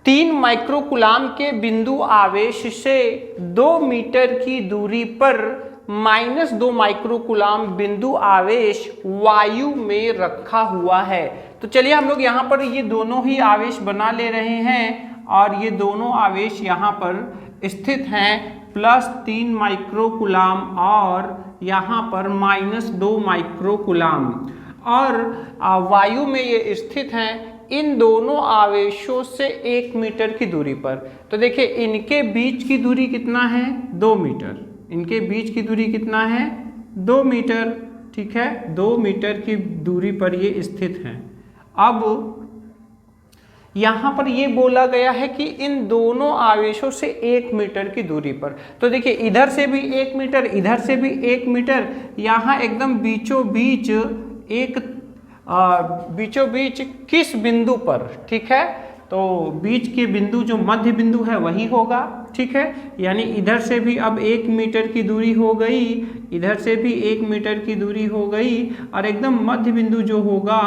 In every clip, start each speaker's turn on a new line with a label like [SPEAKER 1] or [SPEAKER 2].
[SPEAKER 1] 3 microcoulomb के बिंदु आवेश से 2 मीटर की दूरी पर -2 माइक्रोकुलाम बिंदु आवेश वायु में रखा हुआ है। तो चलिए हम लोग यहाँ पर ये दोनों ही आवेश बना ले रहे हैं और ये दोनों आवेश यहाँ पर स्थित हैं +3 माइक्रोकुलाम और यहाँ पर -2 माइक्रोकुलाम, और वायु में ये स्थित हैं इन दोनों आवेशों से 1 मीटर की दूरी पर। तो देखिए इनके बीच की दूरी कितना है, 2 मीटर। इनके बीच की दूरी कितना है, 2 मीटर। ठीक है, 2 मीटर की दूरी पर ये स्थित हैं। अब यहाँ पर ये बोला गया है कि इन दोनों आवेशों से 1 मीटर की दूरी पर। तो देखिए इधर से भी 1 मीटर, इधर से भी 1 मीटर, यहाँ एकदम बीचों बीच किस बिंदु पर, ठीक है, तो बीच के बिंदु जो मध्य बिंदु है वही होगा। ठीक है, यानी इधर से भी अब 1 मीटर की दूरी हो गई, इधर से भी 1 मीटर की दूरी हो गई, और एकदम मध्य बिंदु जो होगा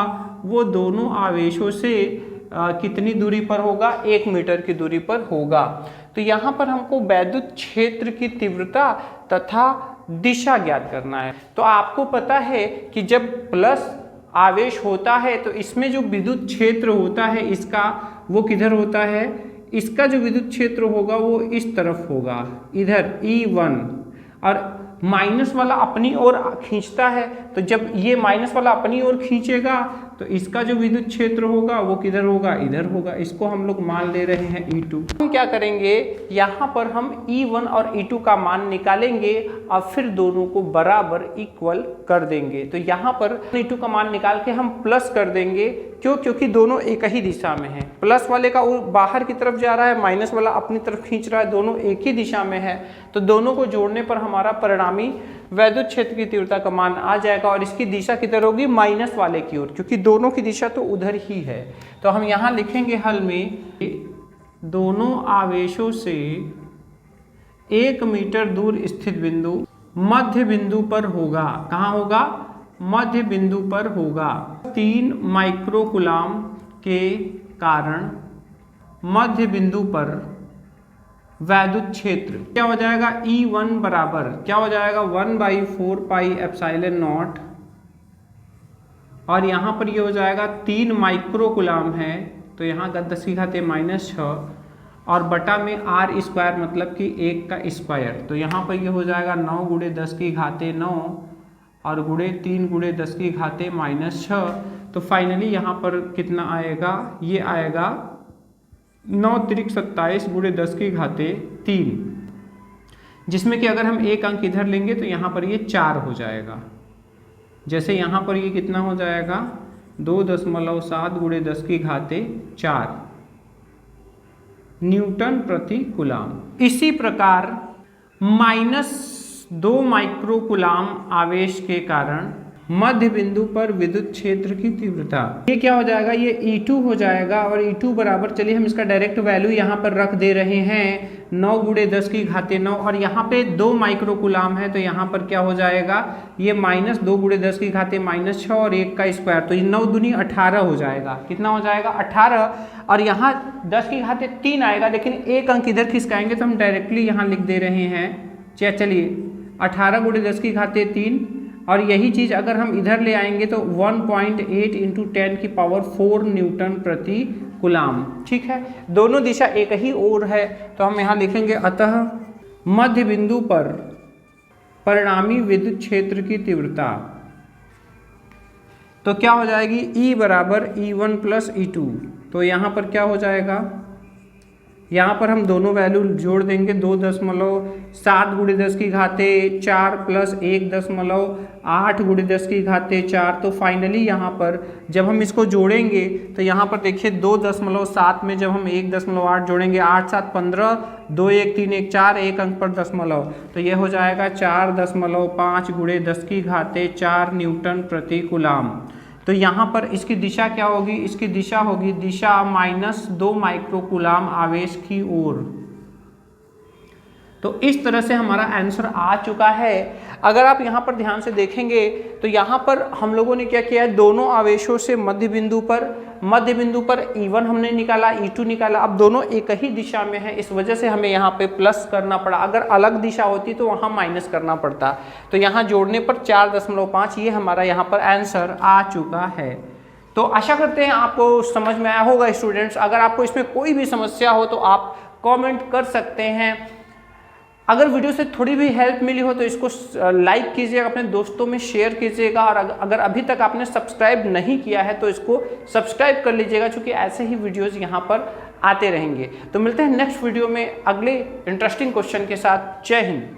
[SPEAKER 1] वो दोनों आवेशों से कितनी दूरी पर होगा, 1 मीटर की दूरी पर होगा। तो यहाँ पर हमको वैद्युत क्षेत्र की तीव्रता तथा दिशा ज्ञात करना है। तो आपको पता है कि जब प्लस आवेश होता है तो इसमें जो विद्युत क्षेत्र होता है इसका, वो किधर होता है, इसका जो विद्युत क्षेत्र होगा वो इस तरफ होगा, इधर E1, और माइनस वाला अपनी ओर खींचता है। तो जब ये माइनस वाला अपनी ओर खींचेगा तो इसका जो विद्युत क्षेत्र होगा वो किधर होगा, इधर होगा। इसको हम लोग मान ले रहे हैं E2। हम क्या करेंगे, यहाँ पर हम E1 और E2 का मान निकालेंगे और फिर दोनों को बराबर इक्वल कर देंगे। तो यहाँ पर E2 का मान निकाल के हम प्लस कर देंगे, क्यों, क्योंकि दोनों एक ही दिशा में है। प्लस वाले का बाहर की तरफ जा रहा है, माइनस वाला अपनी तरफ खींच रहा है, दोनों एक ही दिशा में है। तो दोनों को जोड़ने पर हमारा परिणामी वैद्युत क्षेत्र की तीव्रता का मान आ जाएगा, और इसकी दिशा किधर होगी, माइनस वाले की ओर, क्योंकि दोनों की दिशा तो उधर ही है। तो हम यहाँ लिखेंगे हल में, दोनों आवेशों से 1 मीटर दूर स्थित बिंदु मध्य बिंदु पर होगा। कहाँ होगा, मध्य बिंदु पर होगा। 3 माइक्रोकुलाम के कारण मध्य बिंदु पर वैद्युत क्षेत्र क्या हो जाएगा, E1 बराबर क्या हो जाएगा, 1/4 पाई एप्सिलॉन नॉट, और यहाँ पर ये हो जाएगा 3 माइक्रोकुलाम है तो यहाँ का 10⁻⁻⁶, और बटा में r² मतलब कि 1 का स्क्वायर। तो यहाँ पर ये हो जाएगा 9 × 10⁻9 और गुणे 3 × 10⁻⁻⁶। तो फाइनली यहाँ पर कितना आएगा, ये आएगा 9 त्रिक 27 × 10⁻3, जिसमें कि अगर हम एक अंक इधर लेंगे तो यहाँ पर ये 4 हो जाएगा। जैसे यहाँ पर ये कितना हो जाएगा, 2.7 × 10⁻4 न्यूटन प्रति कूलाम। इसी प्रकार -2 माइक्रोकुलाम आवेश के कारण मध्य बिंदु पर विद्युत क्षेत्र की तीव्रता, ये क्या हो जाएगा, ये E2 हो जाएगा। और E2 बराबर, चलिए हम इसका डायरेक्ट वैल्यू यहाँ पर रख दे रहे हैं, 9 × 10⁻9, और यहाँ पे 2 माइक्रोकुलाम है तो यहाँ पर क्या हो जाएगा, ये -2 × 10⁻⁻⁶ और 1 का स्क्वायर। तो ये 9 दूनी 18 हो जाएगा। कितना हो जाएगा, 18, और यहाँ 10⁻3 आएगा, लेकिन एक अंक इधर खिसकाएंगे तो हम डायरेक्टली यहाँ लिख दे रहे हैं। चलिए 18 × 10⁻3, और यही चीज़ अगर हम इधर ले आएंगे तो 1.8 × 10⁴ न्यूटन प्रति कूलाम। ठीक है, दोनों दिशा एक ही ओर है तो हम यहाँ लिखेंगे, अतः मध्य बिंदु पर परिणामी विद्युत क्षेत्र की तीव्रता तो क्या हो जाएगी, E बराबर E1 + E2। तो यहाँ पर क्या हो जाएगा, यहाँ पर हम दोनों वैल्यू जोड़ देंगे, 2.7 × 10⁻4 + 1.8 × 10⁻4। तो फाइनली यहाँ पर जब हम इसको जोड़ेंगे तो यहाँ पर देखिए 2.7 में जब हम 1.8 जोड़ेंगे, 8 7 15, 2 1 3 1 4, एक अंक पर दशमलव, तो ये हो जाएगा 4.5 × 10⁻4 न्यूटन प्रति कूलाम। तो यहाँ पर इसकी दिशा क्या होगी, इसकी दिशा होगी -2 माइक्रोकुलाम आवेश की ओर। तो इस तरह से हमारा आंसर आ चुका है। अगर आप यहाँ पर ध्यान से देखेंगे तो यहाँ पर हम लोगों ने क्या किया है, दोनों आवेशों से मध्य बिंदु पर E1 हमने निकाला, E2 निकाला। अब दोनों एक ही दिशा में है, इस वजह से हमें यहाँ पे प्लस करना पड़ा। अगर अलग दिशा होती तो वहाँ माइनस करना पड़ता। तो यहाँ जोड़ने पर 4.5 ये हमारा यहाँ पर आंसर आ चुका है। तो आशा करते हैं आपको समझ में आया होगा स्टूडेंट्स। अगर आपको इसमें कोई भी समस्या हो तो आप कमेंट कर सकते हैं। अगर वीडियो से थोड़ी भी हेल्प मिली हो तो इसको लाइक कीजिएगा, अपने दोस्तों में शेयर कीजिएगा, और अगर अभी तक आपने सब्सक्राइब नहीं किया है तो इसको सब्सक्राइब कर लीजिएगा, क्योंकि ऐसे ही वीडियोस यहाँ पर आते रहेंगे। तो मिलते हैं नेक्स्ट वीडियो में अगले इंटरेस्टिंग क्वेश्चन के साथ। जय हिंद।